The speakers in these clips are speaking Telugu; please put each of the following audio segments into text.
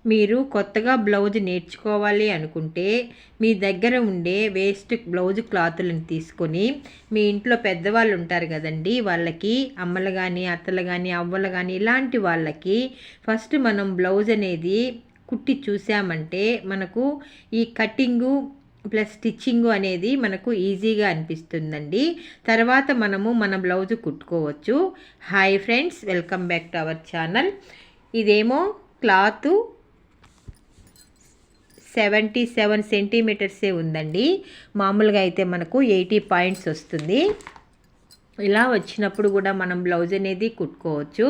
మీరు కొత్తగా బ్లౌజ్ నేర్చుకోవాలి అనుకుంటే మీ దగ్గర ఉండే వేస్ట్ బ్లౌజ్ క్లాతులను తీసుకొని మీ ఇంట్లో పెద్దవాళ్ళు ఉంటారు కదండి, వాళ్ళకి అమ్మలు కానీ అత్తలు కానీ అవ్వలు కానీ ఇలాంటి వాళ్ళకి ఫస్ట్ మనం బ్లౌజ్ అనేది కుట్టి చూసామంటే మనకు ఈ కటింగు ప్లస్ స్టిచ్చింగు అనేది మనకు ఈజీగా అనిపిస్తుందండి. తర్వాత మనము మన బ్లౌజ్ కుట్టుకోవచ్చు. Hi friends, welcome back to our channel. ఇదేమో క్లాతు 77 సెంటీమీటర్సే ఉందండి. మామూలుగా అయితే మనకు 80 పాయింట్స్ వస్తుంది. ఇలా వచ్చినప్పుడు కూడా మనం బ్లౌజ్ అనేది కుట్టుకోవచ్చు.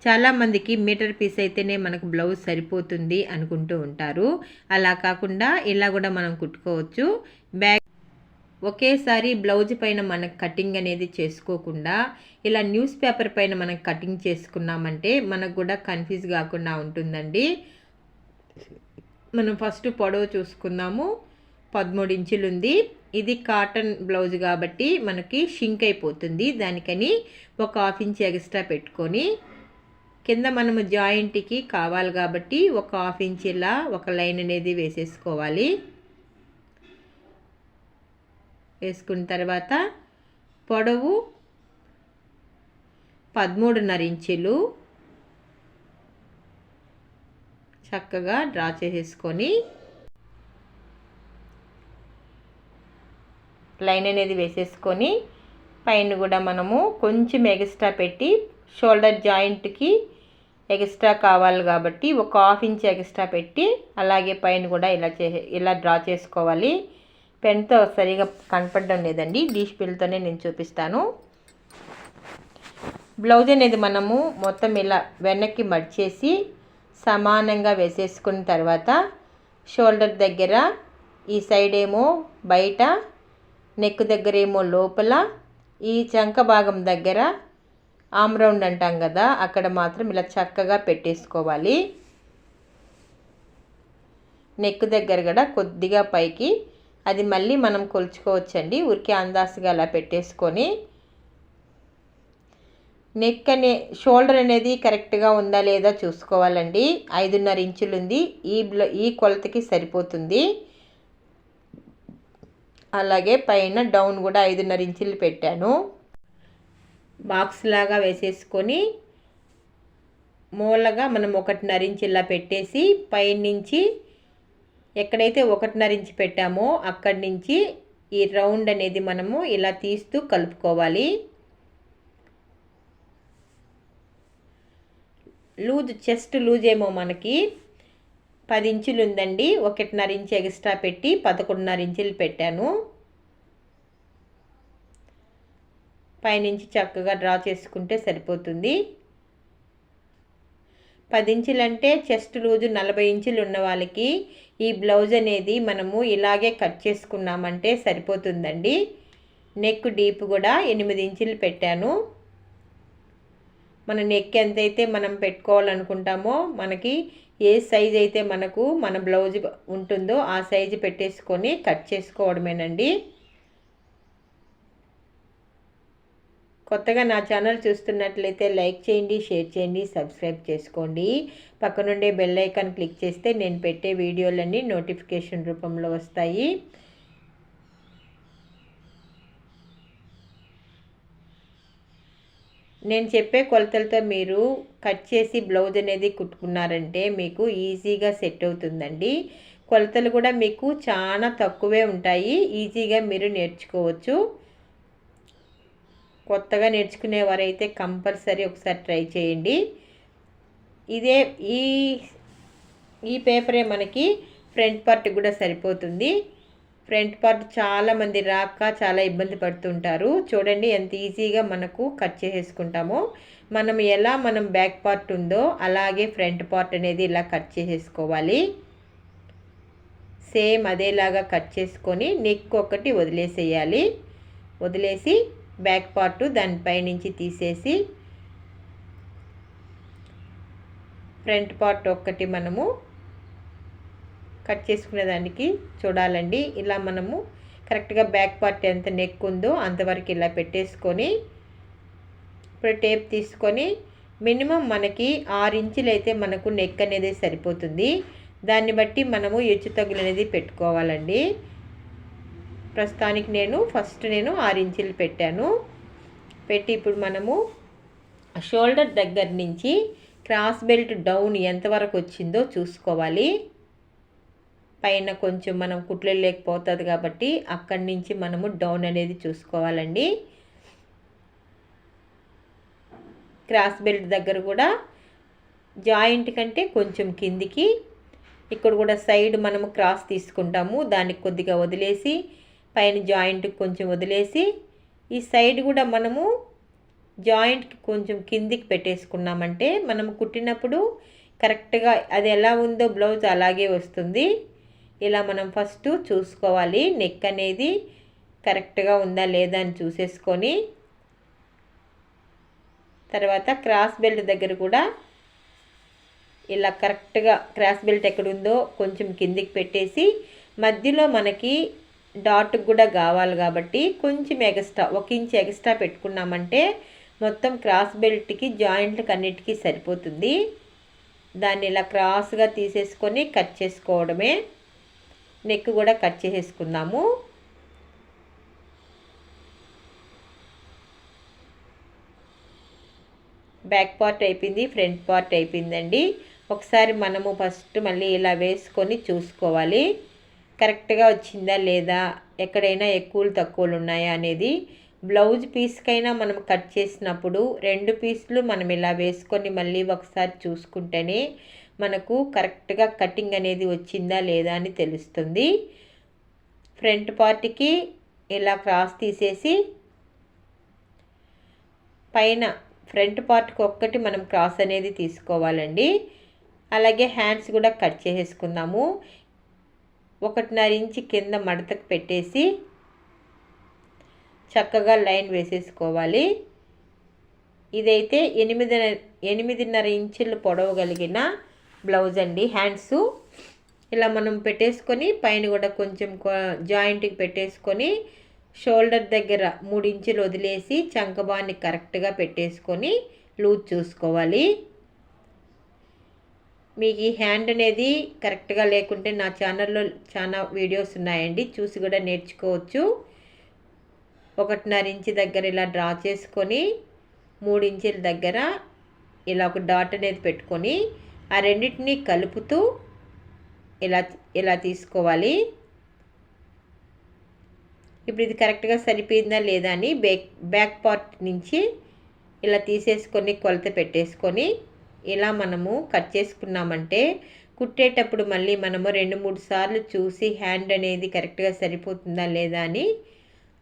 చాలామందికి మీటర్ పీస్ అయితేనే మనకు బ్లౌజ్ సరిపోతుంది అనుకుంటూ ఉంటారు. అలా కాకుండా ఇలా కూడా మనం కుట్టుకోవచ్చు. ఒకేసారి బ్లౌజ్ పైన మనకు కటింగ్ అనేది చేసుకోకుండా ఇలా న్యూస్ పేపర్ పైన మనం కటింగ్ చేసుకున్నామంటే మనకు కూడా కన్ఫ్యూజ్ కాకుండా ఉంటుందండి. మనం ఫస్ట్ పొడవు చూసుకుందాము. 13 ఇంచులు ఉంది. ఇది కాటన్ బ్లౌజ్ కాబట్టి మనకి షింక్ అయిపోతుంది. దానికని ఒక 1/2 ఇంచ్ ఎక్స్ట్రా పెట్టుకొని కింద మనము జాయింట్కి కావాలి కాబట్టి ఒక 1/2 ఇంచ్ ఇలా ఒక లైన్ అనేది వేసేసుకోవాలి. వేసుకున్న తర్వాత పొడవు 13.5 ఇంచులు చక్కగా డ్రా చేసేసుకొని లైన్ అనేది వేసేసుకొని పైన కూడా మనము కొంచెం ఎక్స్ట్రా పెట్టి షోల్డర్ జాయింట్కి ఎక్స్ట్రా కావాలి కాబట్టి ఒక 1/2 ఇంచ్ ఎక్స్ట్రా పెట్టి అలాగే పైన కూడా ఇలా డ్రా చేసుకోవాలి. పెన్తో సరిగా కనపడడం లేదండి, డీష్ పిల్తోనే నేను చూపిస్తాను. బ్లౌజ్ అనేది మనము మొత్తం ఇలా వెనక్కి మడిచేసి సమానంగా వేసేసుకున్న తర్వాత షోల్డర్ దగ్గర ఈ సైడ్ ఏమో బయట, నెక్ దగ్గర ఏమో లోపల, ఈ చంక భాగం దగ్గర ఆమ్ రౌండ్ అంటాం కదా, అక్కడ మాత్రం ఇలా చక్కగా పెట్టేసుకోవాలి. నెక్ దగ్గర కూడా కొద్దిగా పైకి, అది మళ్ళీ మనం కొలుచుకోవచ్చండి. ఊరికే అందాసుగా అలా పెట్టేసుకొని నెక్ షోల్డర్ అనేది కరెక్ట్గా ఉందా లేదా చూసుకోవాలండి. 5.5 ఇంచులు ఉంది. ఈ కొలతకి సరిపోతుంది. అలాగే పైన డౌన్ కూడా 5.5 ఇంచులు పెట్టాను. బాక్స్ లాగా వేసేసుకొని మూలగా మనం 1.5 ఇంచ్ ఇలా పెట్టేసి పైనుంచి ఎక్కడైతే 1.5 ఇంచ్ పెట్టామో అక్కడి నుంచి ఈ రౌండ్ అనేది మనము ఇలా తీస్తూ కలుపుకోవాలి. చెస్ట్ లూజ్ ఏమో మనకి 10 ఇంచులు ఉందండి. 1.5 ఇంచ్ ఎక్స్ట్రా పెట్టి 11.5 ఇంచులు పెట్టాను. పైనుంచి చక్కగా డ్రా చేసుకుంటే సరిపోతుంది. 10 ఇంచులు అంటే చెస్ట్ లూజు 40 ఇంచులు ఉన్న వాళ్ళకి ఈ బ్లౌజ్ అనేది మనము ఇలాగే కట్ చేసుకున్నామంటే సరిపోతుందండి. నెక్ డీప్ కూడా 8 ఇంచులు పెట్టాను. మన నెక్ ఎంతైతే మనం పెట్టుకోవాలనుకుంటామో, మనకి ఏ సైజ్ అయితే మనకు మన బ్లౌజ్ ఉంటుందో ఆ సైజు పెట్టేసుకొని కట్ చేసుకోవడమేనండి. కొత్తగా నా ఛానల్ చూస్తున్నట్లయితే లైక్ చేయండి, షేర్ చేయండి, సబ్స్క్రైబ్ చేసుకోండి. పక్కనుండే బెల్ ఐకాన్ క్లిక్ చేస్తే నేను పెట్టే వీడియోలన్నీ నోటిఫికేషన్ రూపంలో వస్తాయి. నేను చెప్పే కొలతలతో మీరు కట్ చేసి బ్లౌజ్ అనేది కుట్టుకున్నారంటే మీకు ఈజీగా సెట్ అవుతుందండి. కొలతలు కూడా మీకు చాలా తక్కువే ఉంటాయి. ఈజీగా మీరు నేర్చుకోవచ్చు. కొత్తగా నేర్చుకునేవారైతే కంపల్సరీ ఒకసారి ట్రై చేయండి. ఇదే ఈ పేపరే మనకి ఫ్రంట్ పార్ట్ కూడా సరిపోతుంది. ఫ్రంట్ పార్ట్ చాలామంది రాక చాలా ఇబ్బంది పడుతుంటారు. చూడండి ఎంత ఈజీగా మనకు కట్ చేసేసుకుంటామో. మనం బ్యాక్ పార్ట్ ఉందో అలాగే ఫ్రంట్ పార్ట్ అనేది ఇలా కట్ చేసేసుకోవాలి. సేమ్ అదేలాగా కట్ చేసుకొని నెక్ ఒకటి వదిలేసేయాలి. వదిలేసి బ్యాక్ పార్ట్ దానిపై నుంచి తీసేసి ఫ్రంట్ పార్ట్ ఒక్కటి మనము కట్ చేసుకునే దానికి చూడాలండి. ఇలా మనము కరెక్ట్గా బ్యాక్ పార్ట్ ఎంత నెక్ ఉందో అంతవరకు ఇలా పెట్టేసుకొని ఇప్పుడు టేప్ తీసుకొని మినిమం మనకి 6 ఇంచులు అయితే మనకు నెక్ అనేది సరిపోతుంది. దాన్ని బట్టి మనము హెచ్చు తగ్గులు అనేది పెట్టుకోవాలండి. ప్రస్తుతానికి నేను 6 ఇంచులు పెట్టాను. పెట్టి ఇప్పుడు మనము షోల్డర్ దగ్గర నుంచి క్రాస్ బెల్ట్ డౌన్ ఎంతవరకు వచ్చిందో చూసుకోవాలి. పైన కొంచెం మనం కుట్లు లేకపోతుంది కాబట్టి అక్కడి నుంచి మనము డౌన్ అనేది చూసుకోవాలండి. క్రాస్ బెల్ట్ దగ్గర కూడా జాయింట్ కంటే కొంచెం కిందికి, ఇక్కడ కూడా సైడ్ మనము క్రాస్ తీసుకుంటాము, దానికి కొద్దిగా వదిలేసి పైన జాయింట్కి కొంచెం వదిలేసి ఈ సైడ్ కూడా మనము జాయింట్కి కొంచెం కిందికి పెట్టేసుకున్నామంటే మనము కుట్టినప్పుడు కరెక్ట్గా అది ఎలా ఉందో బ్లౌజ్ అలాగే వస్తుంది. ఇలా మనం ఫస్ట్ చూసుకోవాలి, నెక్ అనేది కరెక్ట్గా ఉందా లేదా అని చూసేసుకొని తర్వాత క్రాస్ బెల్ట్ దగ్గర కూడా ఇలా కరెక్ట్గా క్రాస్ బెల్ట్ ఎక్కడుందో కొంచెం కిందికి పెట్టేసి మధ్యలో మనకి డాట్ కూడా కావాలి కాబట్టి కొంచెం ఎక్స్ట్రా 1 ఇంచ్ ఎక్స్ట్రా పెట్టుకున్నామంటే మొత్తం క్రాస్ బెల్ట్కి జాయింట్లకు అన్నిటికీ సరిపోతుంది. దాన్ని ఇలా క్రాస్గా తీసేసుకొని కట్ చేసుకోవడమే. నెక్ కూడా కట్ చేసేసుకుందాము. బ్యాక్ పార్ట్ అయిపోయింది, ఫ్రంట్ పార్ట్ అయిపోయిందండి. ఒకసారి మనము ఫస్ట్ మళ్ళీ ఇలా వేసుకొని చూసుకోవాలి కరెక్ట్గా వచ్చిందా లేదా, ఎక్కడైనా ఎక్కువలు తక్కువలు ఉన్నాయా అనేది. బ్లౌజ్ పీస్కైనా మనం కట్ చేసినప్పుడు 2 పీసులు మనం ఇలా వేసుకొని మళ్ళీ ఒకసారి చూసుకుంటేనే మనకు కరెక్ట్గా కటింగ్ అనేది వచ్చిందా లేదా అని తెలుస్తుంది. ఫ్రంట్ పార్ట్కి ఇలా క్రాస్ తీసేసి పైన ఫ్రంట్ పార్ట్కి ఒక్కటి మనం క్రాస్ అనేది తీసుకోవాలండి. అలాగే హ్యాండ్స్ కూడా కట్ చేసేసుకుందాము. 1.5 ఇంచ్ కింద మడతకు పెట్టేసి చక్కగా లైన్ వేసేసుకోవాలి. ఇదైతే 8.5 ఇంచులు పొడవు కలిగిన బ్లౌజ్ అండి. హ్యాండ్స్ ఇలా మనం పెట్టేసుకొని పైన కూడా కొంచెం జాయింట్కి పెట్టేసుకొని షోల్డర్ దగ్గర 3 ఇంచులు వదిలేసి చంకబాన్ని కరెక్ట్గా పెట్టేసుకొని లూజ్ చూసుకోవాలి. మీకు ఈ హ్యాండ్ అనేది కరెక్ట్గా లేకుంటే నా ఛానల్లో చాలా వీడియోస్ ఉన్నాయండి, చూసి కూడా నేర్చుకోవచ్చు. 1.5 ఇంచ్ దగ్గర ఇలా డ్రా చేసుకొని 3 ఇంచుల దగ్గర ఇలా ఒక డాట్ అనేది పెట్టుకొని ఆ రెండింటిని కలుపుతూ ఇలా తీసుకోవాలి. ఇప్పుడు ఇది కరెక్ట్గా సరిపోయిందా లేదా అని బ్యాక్ పార్ట్ నుంచి ఇలా తీసేసుకొని కొలత పెట్టేసుకొని ఇలా మనము కట్ చేసుకున్నామంటే కుట్టేటప్పుడు మళ్ళీ మనము 2-3 సార్లు చూసి హ్యాండ్ అనేది కరెక్ట్గా సరిపోతుందా లేదా అని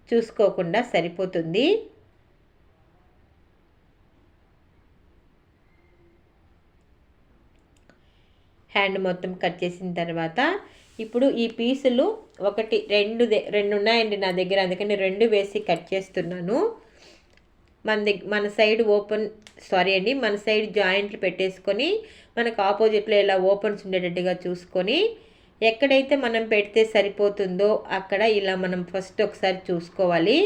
చూసుకోకుండా సరిపోతుంది. హ్యాండ్ మొత్తం కట్ చేసిన తర్వాత ఇప్పుడు ఈ పీసులు 2 ఉన్నాయండి నా దగ్గర, అందుకని 2 వేసి కట్ చేస్తున్నాను. మన సైడ్ మన సైడ్ జాయింట్లు పెట్టేసుకొని మనకు ఆపోజిట్లో ఇలా ఓపెన్స్ ఉండేటట్టుగా చూసుకొని ఎక్కడైతే మనం పెడితే సరిపోతుందో అక్కడ ఇలా మనం ఫస్ట్ ఒకసారి చూసుకోవాలి.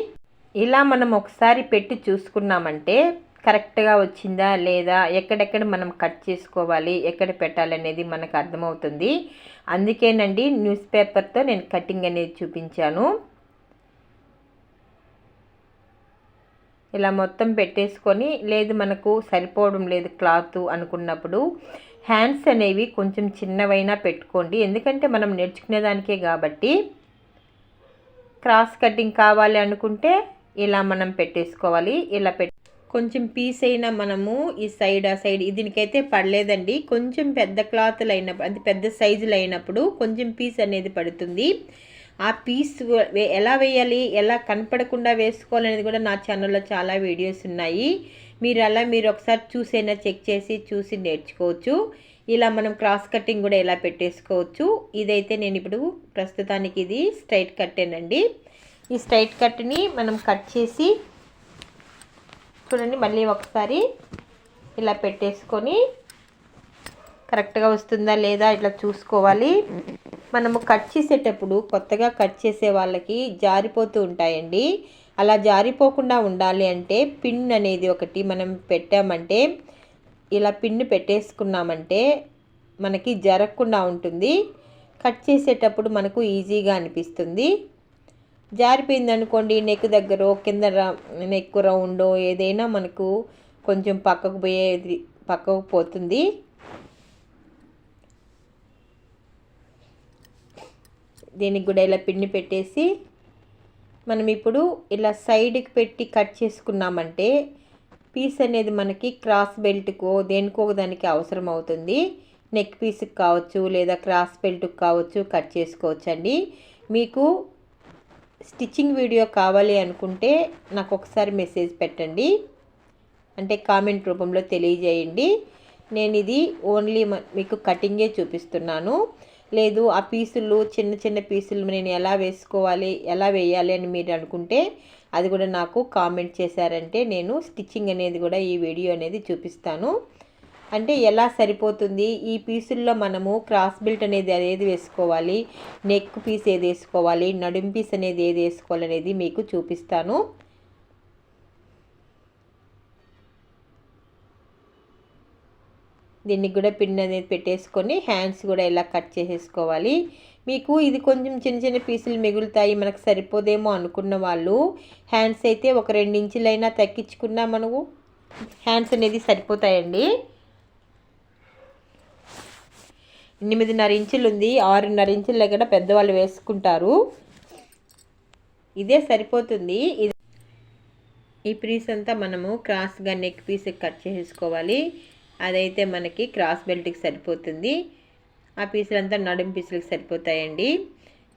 ఇలా మనం ఒకసారి పెట్టి చూసుకున్నామంటే కరెక్ట్గా వచ్చిందా లేదా, ఎక్కడెక్కడ మనం కట్ చేసుకోవాలి, ఎక్కడ పెట్టాలనేది మనకు అర్థమవుతుంది. అందుకేనండి న్యూస్ పేపర్తో నేను కటింగ్ అనేది చూపించాను. ఇలా మొత్తం పెట్టేసుకొని లేదు మనకు సరిపోవడం లేదు క్లాత్ అనుకున్నప్పుడు హ్యాండ్స్ అనేవి కొంచెం చిన్నవైనా పెట్టుకోండి. ఎందుకంటే మనం నేర్చుకునేదానికే కాబట్టి. క్రాస్ కటింగ్ కావాలి అనుకుంటే ఇలా మనం పెట్టేసుకోవాలి. ఇలా కొంచెం పీస్ అయినా మనము ఈ సైడ్ ఆ సైడ్ దీనికైతే పడలేదండి. కొంచెం పెద్ద క్లాతులు అయినప్పుడు, అది పెద్ద సైజులు అయినప్పుడు కొంచెం పీస్ అనేది పడుతుంది. ఆ పీస్ ఎలా వేయాలి, ఎలా కనపడకుండా వేసుకోవాలనేది కూడా నా ఛానల్లో చాలా వీడియోస్ ఉన్నాయి. మీరు ఒకసారి చూసైనా చెక్ చూసి నేర్చుకోవచ్చు. ఇలా మనం క్రాస్ కటింగ్ కూడా ఎలా పెట్టేసుకోవచ్చు. ఇదైతే నేను ఇప్పుడు ప్రస్తుతానికి ఇది స్ట్రైట్ కట్టేనండి. ఈ స్ట్రైట్ కట్ని మనం కట్ చేసి చూడండి, మళ్ళీ ఒకసారి ఇలా పెట్టేసుకొని కరెక్ట్గా వస్తుందా లేదా ఇట్లా చూసుకోవాలి. మనము కట్ చేసేటప్పుడు కొత్తగా కట్ చేసే వాళ్ళకి జారిపోతూ ఉంటాయండి. అలా జారిపోకుండా ఉండాలి అంటే పిన్ అనేది ఒకటి మనం పెట్టామంటే ఇలా పిన్ను పెట్టేసుకున్నామంటే మనకి జరగకుండా ఉంటుంది. కట్ చేసేటప్పుడు మనకు ఈజీగా అనిపిస్తుంది. జారిపోయింది అనుకోండి, నెక్ దగ్గర కింద నెక్ రౌండో ఏదైనా మనకు కొంచెం పక్కకు పోతుంది. దీనికి కూడా ఇలా పిన్ని పెట్టేసి మనం ఇప్పుడు ఇలా సైడ్కి పెట్టి కట్ చేసుకున్నామంటే పీస్ అనేది మనకి క్రాస్ బెల్ట్కో దేనికో దానికి అవసరం అవుతుంది. నెక్ పీస్కి కావచ్చు లేదా క్రాస్ బెల్ట్కి కావచ్చు కట్ చేసుకోవచ్చండి. మీకు స్టిచ్చింగ్ వీడియో కావాలి అనుకుంటే నాకు ఒకసారి మెసేజ్ పెట్టండి, అంటే కామెంట్ రూపంలో తెలియజేయండి. నేను ఇది ఓన్లీ మీకు కటింగే చూపిస్తున్నాను. లేదు ఆ పీసులు చిన్న చిన్న పీసులు నేను ఎలా వేయాలి అని మీరు అనుకుంటే అది కూడా నాకు కామెంట్ చేశారంటే నేను స్టిచ్చింగ్ అనేది కూడా ఈ వీడియో అనేది చూపిస్తాను. అంటే ఎలా సరిపోతుంది, ఈ పీసుల్లో మనము క్రాస్ బెల్ట్ అనేది ఏది వేసుకోవాలి, నెక్ పీస్ ఏది వేసుకోవాలి, నడుం పీస్ అనేది ఏది వేసుకోవాలి అనేది మీకు చూపిస్తాను. దీనికి కూడా పిన్ అనేది పెట్టేసుకొని హ్యాండ్స్ కూడా ఇలా కట్ చేసేసుకోవాలి. మీకు ఇది కొంచెం చిన్న చిన్న పీసులు మిగులుతాయి, మనకు సరిపోదేమో అనుకున్న వాళ్ళు హ్యాండ్స్ అయితే ఒక 2 ఇంచులైనా తగ్గించుకున్నా మనకు హ్యాండ్స్ అనేది సరిపోతాయండి. 8.5 ఇంచులు ఉంది, 6.5 ఇంచుల దగ్గర పెద్దవాళ్ళు వేసుకుంటారు. ఇదే సరిపోతుంది. ఈ పీస్ అంతా మనము క్రాస్గా నెక్ పీస్ కట్ చేసుకోవాలి. అదైతే మనకి క్రాస్ బెల్ట్కి సరిపోతుంది. ఆ పీసులంతా నడుం పీసులకు సరిపోతాయండి.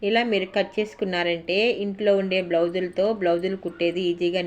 ఇలా మీరు కట్ చేసుకున్నారంటే ఇంట్లో ఉండే బ్లౌజులు కుట్టేది ఈజీగా